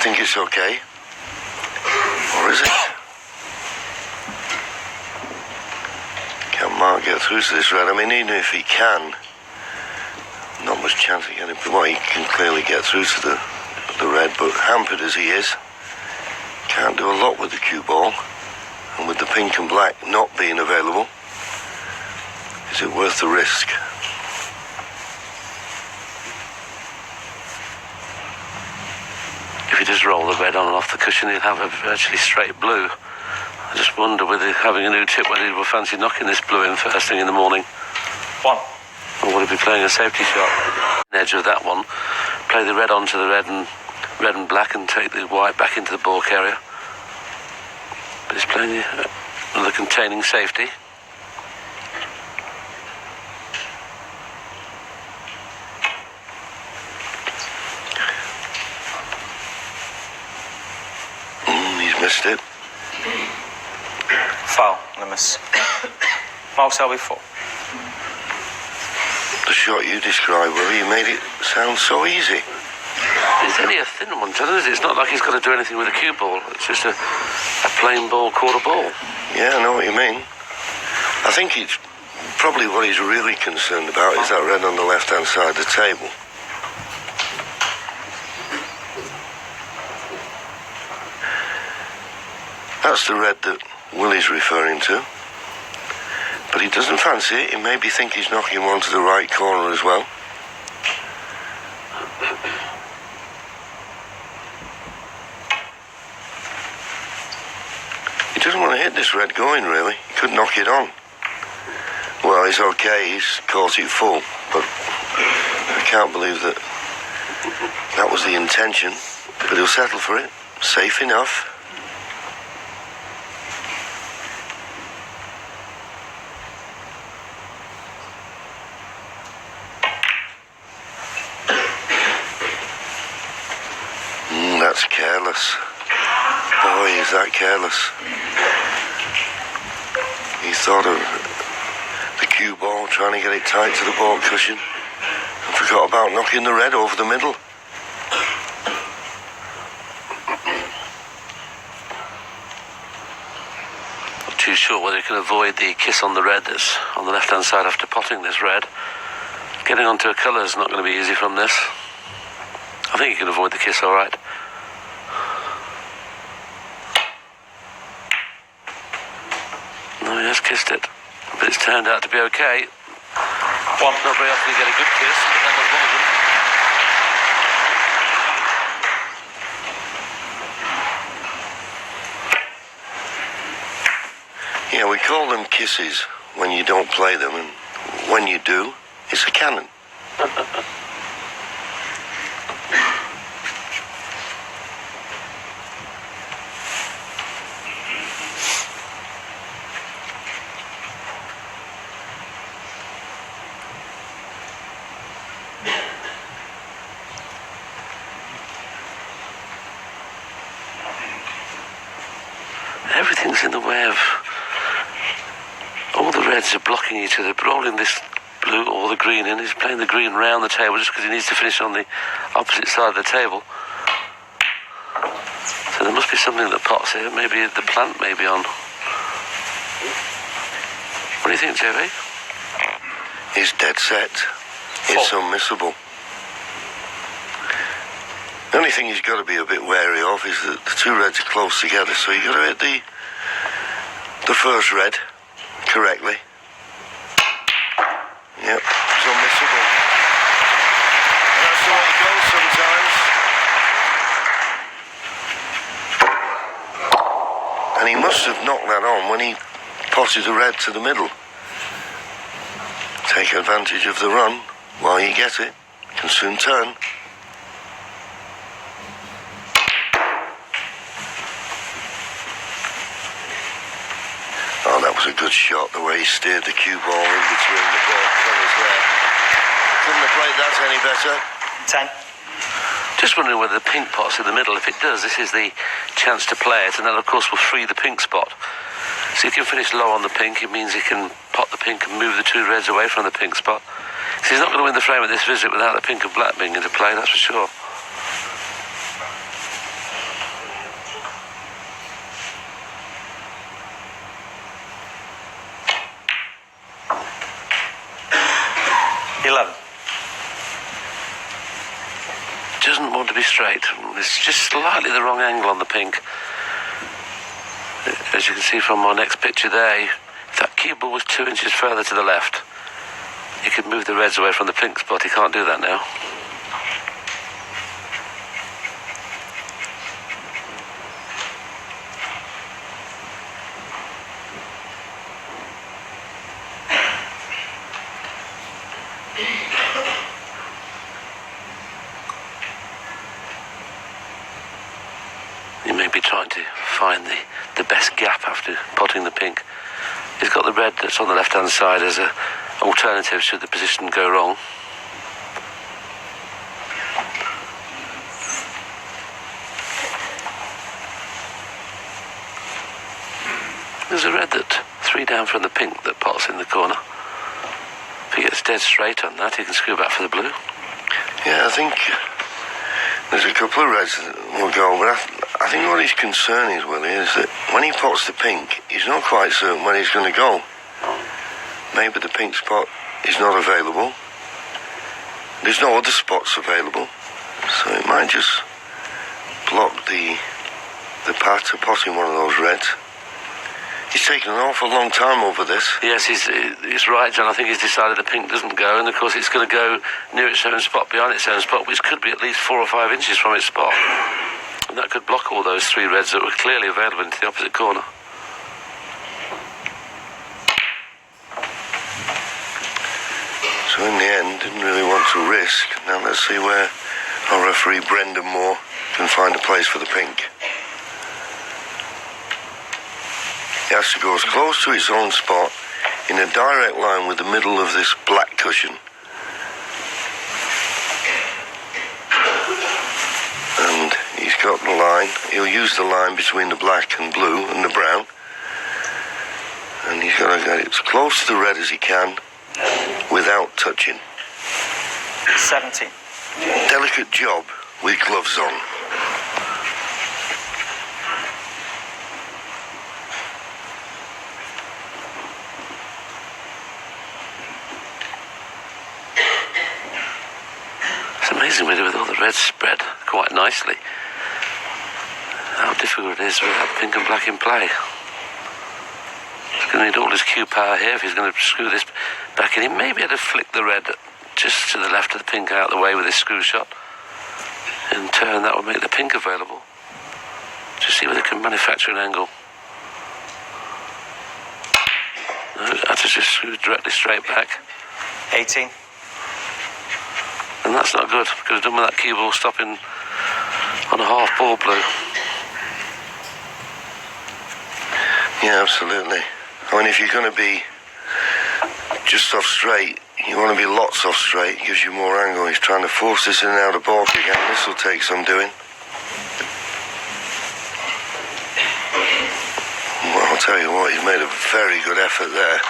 think it's okay? Or is it? Can Mark get through to this red? I mean, even if he can, not much chance of getting... Well, he can clearly get through to the red, but hampered as he is, can't do a lot with the cue ball. And with the pink and black not being available, is it worth the risk? If you just roll the red on and off the cushion, he'll have a virtually straight blue. I just wonder whether having a new tip, whether he will fancy knocking this blue in first thing in the morning. One. Or would he be playing a safety shot? The edge of that one, play the red onto the red and black and take the white back into the balk area. But he's playing the containing safety. He's missed it. Foul, the miss. Mark Selby 4. The shot you described, Willie, you made it sound so easy. It's only a thin one, isn't it? It's not like he's got to do anything with a cue ball. It's just a plain ball, quarter ball. Yeah, I know what you mean. I think it's probably what he's really concerned about is that red on the left-hand side of the table. That's the red that Willie's referring to. But he doesn't fancy it. He maybe think he's knocking one to the right corner as well. He doesn't want to hit this red going, really. He could knock it on. Well, it's okay. He's caught it full. But I can't believe that was the intention. But he'll settle for it. Safe enough. That's careless. Boy, is that careless. He thought of the cue ball, trying to get it tight to the ball cushion, and forgot about knocking the red over the middle. Not too sure whether he can avoid the kiss on the red that's on the left-hand side after potting this red. Getting onto a colour is not going to be easy from this. I think he can avoid the kiss all right. No, he has kissed it, but it's turned out to be okay. One. Not very often you get a good kiss, but that was one of them. Yeah, we call them kisses when you don't play them, and when you do, it's a cannon. Everything's in the way of... All the reds are blocking each other, rolling this blue or the green in. He's playing the green round the table just because he needs to finish on the opposite side of the table. So there must be something that pots here. Maybe the plant may be on. What do you think, JV? He's dead set. It's unmissable. The only thing he's got to be a bit wary of is that the two reds are close together, so you've got to hit the first red correctly. Yep, it's unmissable. And that's the way it goes sometimes. And he must have knocked that on when he potted the red to the middle. Take advantage of the run while you get it. Can soon turn. Oh, that was a good shot, the way he steered the cue ball in between the ball colours there. Couldn't have played that any better. 10. Just wondering whether the pink pot's in the middle. If it does, this is the chance to play it, and that, of course, will free the pink spot. So he can finish low on the pink. It means he can pot the pink and move the two reds away from the pink spot. So he's not going to win the frame at this visit without the pink and black being into play, that's for sure. 11. Doesn't want to be straight. It's just slightly the wrong angle on the pink. As you can see from our next picture there, if that cue ball was 2 inches further to the left, he could move the reds away from the pink spot. He can't do that now. He may be trying to find the best gap after potting the pink. He's got the red that's on the left-hand side as an alternative should the position go wrong. There's a red that 3 down from the pink that pots in the corner. If he gets dead straight on that, he can screw back for the blue. Yeah, I think there's a couple of reds that will go, but I think what his concern is, Willie, is that when he pots the pink, he's not quite certain where he's going to go. Maybe the pink spot is not available. There's no other spots available, so it might just block the path to potting one of those reds. He's taken an awful long time over this. Yes, he's right, John. I think he's decided the pink doesn't go, and of course it's going to go near its own spot, behind its own spot, which could be at least 4 or 5 inches from its spot. And that could block all those 3 reds that were clearly available into the opposite corner. So in the end, didn't really want to risk. Now let's see where our referee Brendan Moore can find a place for the pink. He has to go as close to its own spot in a direct line with the middle of this black cushion. And he's got the line. He'll use the line between the black and blue and the brown. And he's got to get it as close to the red as he can without touching. 17. Delicate job with gloves on. Amazing really, with all the reds spread quite nicely, how difficult it is without pink and black in play. He's going to need all his cue power here if he's going to screw this back in. He may be able to flick the red just to the left of the pink out of the way with his screw shot. In turn, that will make the pink available. Just see whether they can manufacture an angle. No, that's just screw directly straight back. 18. And that's not good. Could have done with that cue ball stopping on a half ball blue. Yeah, absolutely. I mean, if you're going to be just off straight, you want to be lots off straight. It gives you more angle. He's trying to force this in and out of balk again. This will take some doing. Well, I'll tell you what, he's made a very good effort there.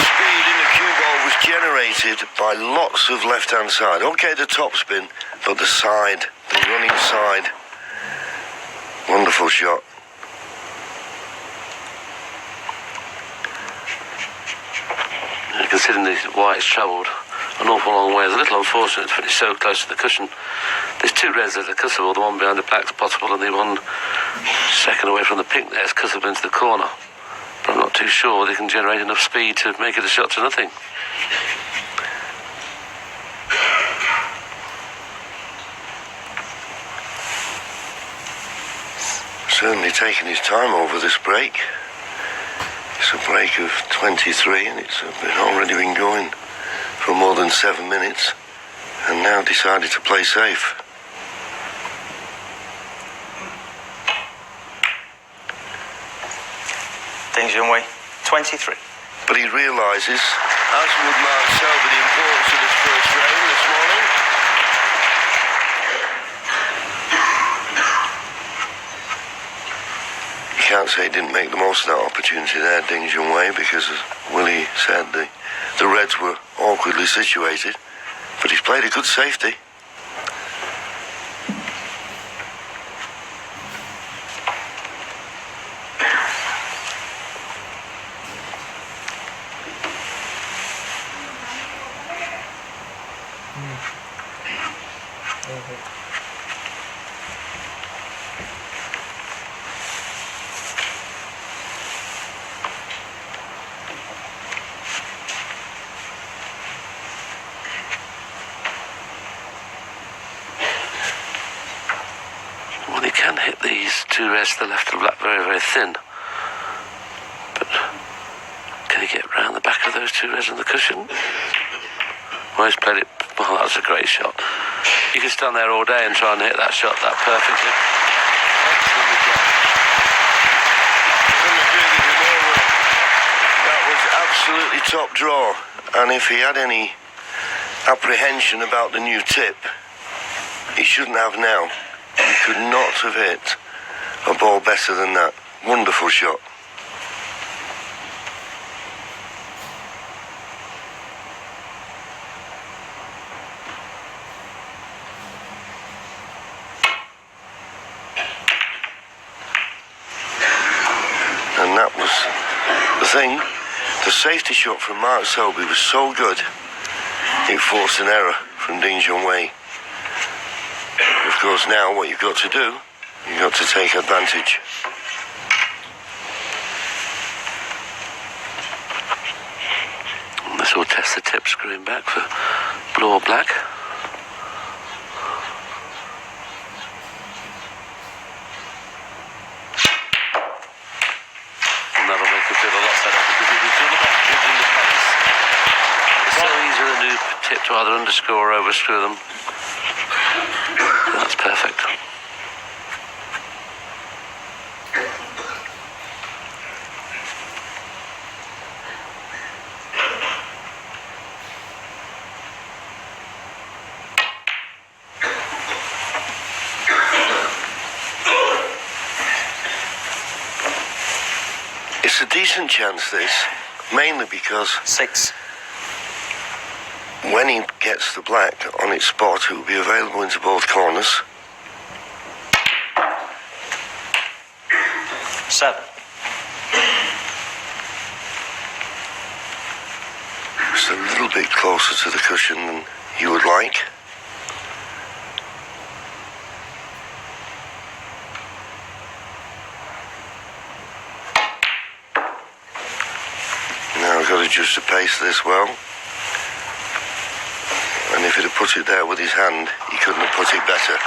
Speed in the cue ball was generated by lots of left-hand side. Okay, the top spin, but the side, the running side. Wonderful shot. Considering why it's travelled an awful long way, it's a little unfortunate to finish so close to the cushion. There's 2 reds that are cuttable, the one behind the black's potable, and the one second away from the pink there is cuttable into the corner. But I'm not too sure they can generate enough speed to make it a shot to nothing. Certainly taking his time over this break. It's a break of 23 and it's already been going for more than 7 minutes and now decided to play safe. Ding Junhui, 23. But he realises, as would Mark Selby, the importance of this first round this morning. You can't say he didn't make the most of that opportunity there, Ding Junhui, because as Willie said, the Reds were awkwardly situated. But he's played a good safety. and hit these two reds to the left of the black very, very thin. But can he get round the back of those two reds on the cushion? Well, he's played it. Well, that was a great shot. You can stand there all day and try and hit that shot that perfectly. Excellent play. Couldn't agree with you more, Will. That was absolutely top draw. And if he had any apprehension about the new tip, he shouldn't have now. He could not have hit a ball better than that. Wonderful shot. And that was the thing. The safety shot from Mark Selby was so good, it forced an error from Ding Junhui. Of course, now what you've got to do, you've got to take advantage. And this will test the tip screwing back for blue or black. And that'll make it feel a lot better because it was all about judging the pace. It's so easy with a new tip to either underscore or overscrew them. That's perfect. It's a decent chance, this, mainly because 6. when he gets the black on its spot, it will be available into both corners. 7. It's a little bit closer to the cushion than you would like. Now I've got to adjust the pace of this well. And if he'd have put it there with his hand, he couldn't have put it better. 12.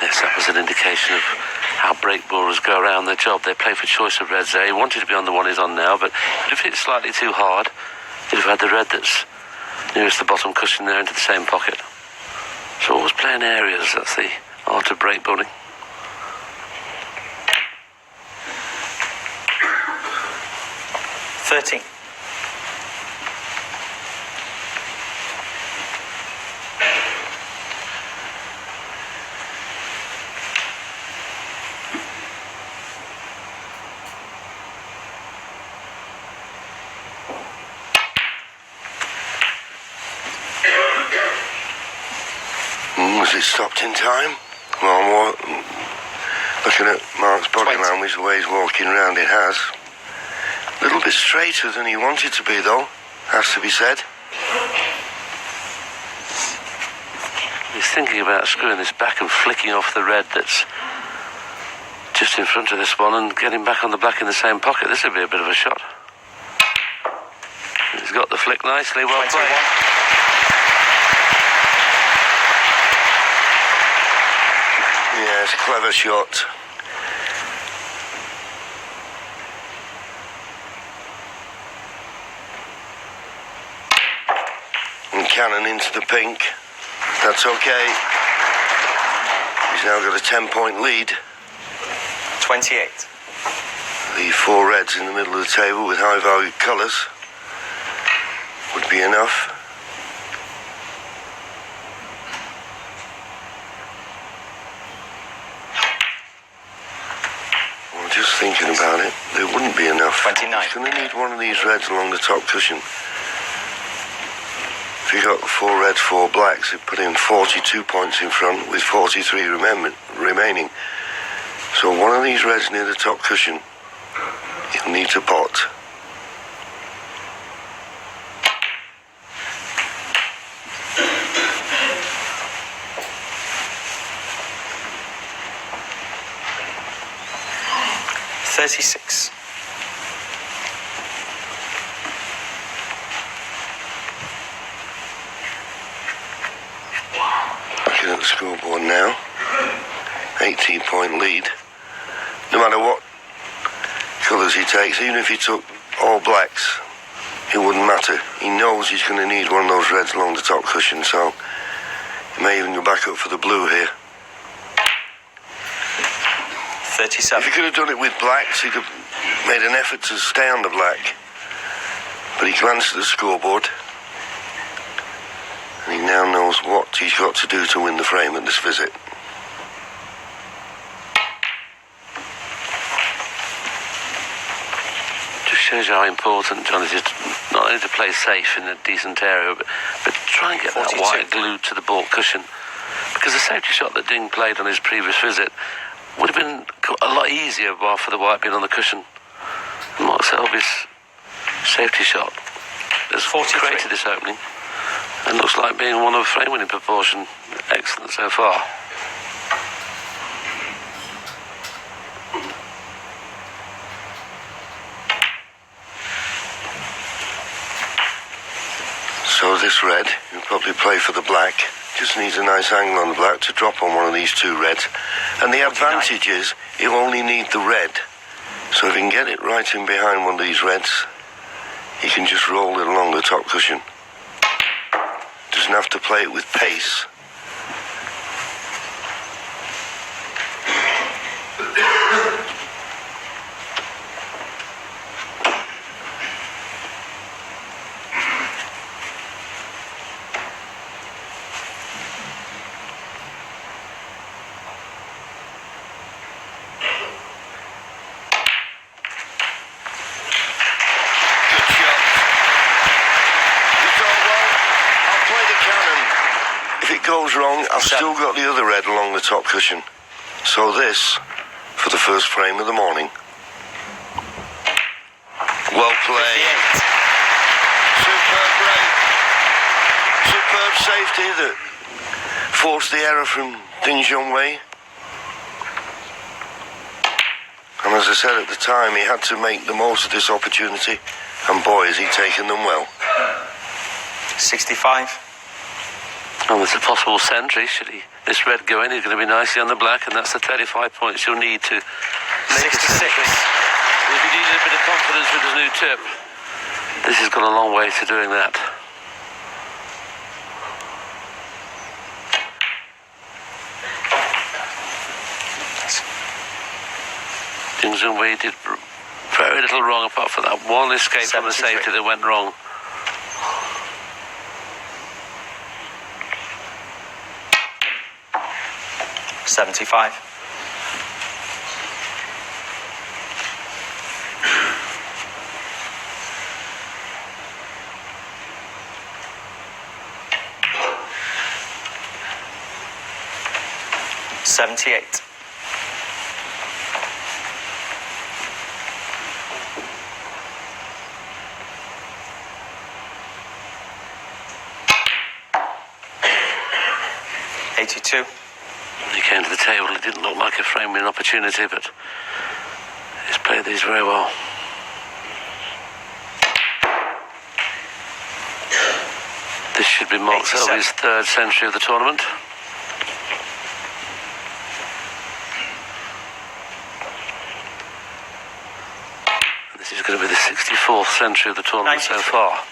Yes, that was an indication of how break ballers go around their job. They play for choice of reds there. He wanted to be on the one he's on now, but if it's slightly too hard, he'd have had the red that's nearest the bottom cushion there into the same pocket. So always playing areas, that's the art of break balling. $13. Was it stopped in time? Well, looking at Mark's body 20. language, the way he's walking around, it has. A little bit straighter than he wanted to be, though, has to be said. He's thinking about screwing this back and flicking off the red that's just in front of this one and getting back on the black in the same pocket. This would be a bit of a shot. He's got the flick nicely, well 21. played. Yeah, it's a clever shot. And cannon into the pink. That's okay. He's now got a 10-point lead. 28. The 4 reds in the middle of the table with high-value colours would be enough. Well, just thinking about it, there wouldn't be enough. 29. He's going to need one of these reds along the top cushion. If you got 4 reds, 4 blacks, it put in 42 points in front with 43 remaining. So one of these reds near the top cushion, he'll need to pot. $36. Looking at the scoreboard now. 18-point lead. No matter what colours he takes, even if he took all blacks, it wouldn't matter. He knows he's going to need one of those reds along the top cushion, so he may even go back up for the blue here. 37. If he could have done it with blacks, he'd have made an effort to stay on the black. But he glanced at the scoreboard, and he now knows what he's got to do to win the frame at this visit. Just shows you how important, John, it is not only to play safe in a decent area, but try and get 42. that white glued to the ball cushion. Because the safety shot that Ding played on his previous visit would have been a lot easier bar for the white being on the cushion. Mark Selby's safety shot has created this opening and looks like being one of frame winning proportion. Excellent so far. So this red, he'll probably play for the black. Just needs a nice angle on the black to drop on one of these two reds. And the advantage is he'll only need the red. So if he can get it right in behind one of these reds, he can just roll it along the top cushion. Doesn't have to play it with pace. Goes wrong, I've still got the other red along the top cushion. So this for the first frame of the morning. Well played. 58. Superb break. Superb safety that forced the error from Ding Junhui. And as I said at the time, he had to make the most of this opportunity, and boy has he taken them well. 65. And there's a possible century, should this red go in, he's going to be nicely on the black, and that's the 35 points you'll need to make 66. a century. If you need a bit of confidence with his new tip, this has gone a long way to doing that. Ding Junhui did very little wrong apart from that one escape from the 73. safety that went wrong. 75. $78. $82. He came to the table, it didn't look like a frame-in opportunity, but he's played these very well. This should be Mark 87. Selby's third century of the tournament. And this is going to be the 64th century of the tournament 93. so far.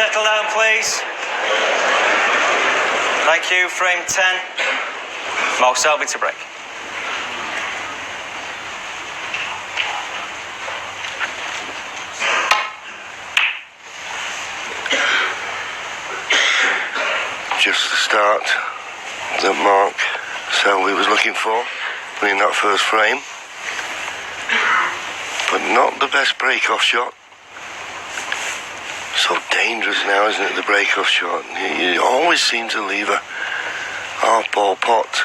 settle down, please. Thank you. Frame 10. Mark Selby to break. Just the start that Mark Selby was looking for, winning that first frame. But not the best break-off shot. So dangerous now, isn't it, the break-off shot? You always seem to leave a half-ball pot.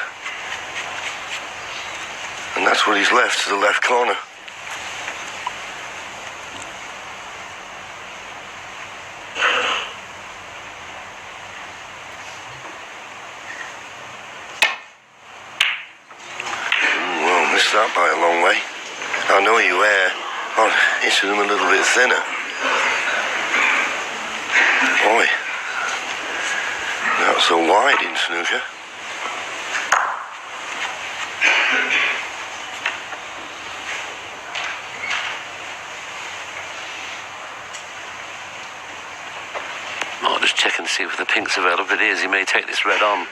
And that's what he's left, to the left corner. Well, missed that by a long way. I know you were. Oh, hitting him a little bit thinner. Boy, not so wide in snooker. I'll just check and see if the pink's available. If it is, he may take this red on.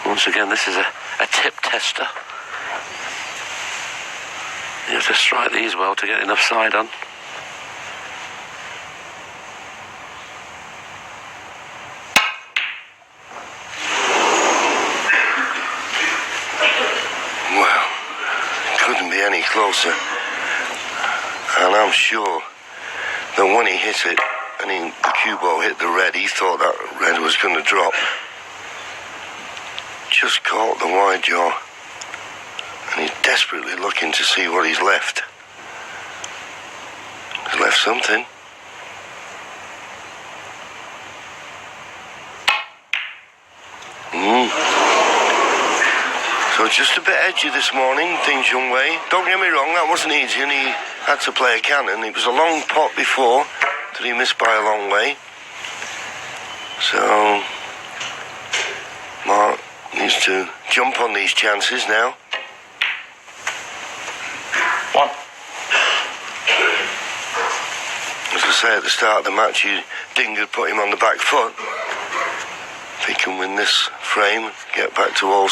Once again, this is a tip tester. You have to strike these well to get enough side on. Well, couldn't be any closer. And I'm sure that when he hit it, and the cue ball hit the red, he thought that red was going to drop. Just caught the wide jaw. And he's desperately looking to see what he's left. He's left something. So just a bit edgy this morning, Ding Junwei. Don't get me wrong, that wasn't easy, and he had to play a cannon. It was a long pot before that he missed by a long way. So Mark needs to jump on these chances now. 1. As I say at the start of the match, Ding had put him on the back foot. If he can win this frame, get back to all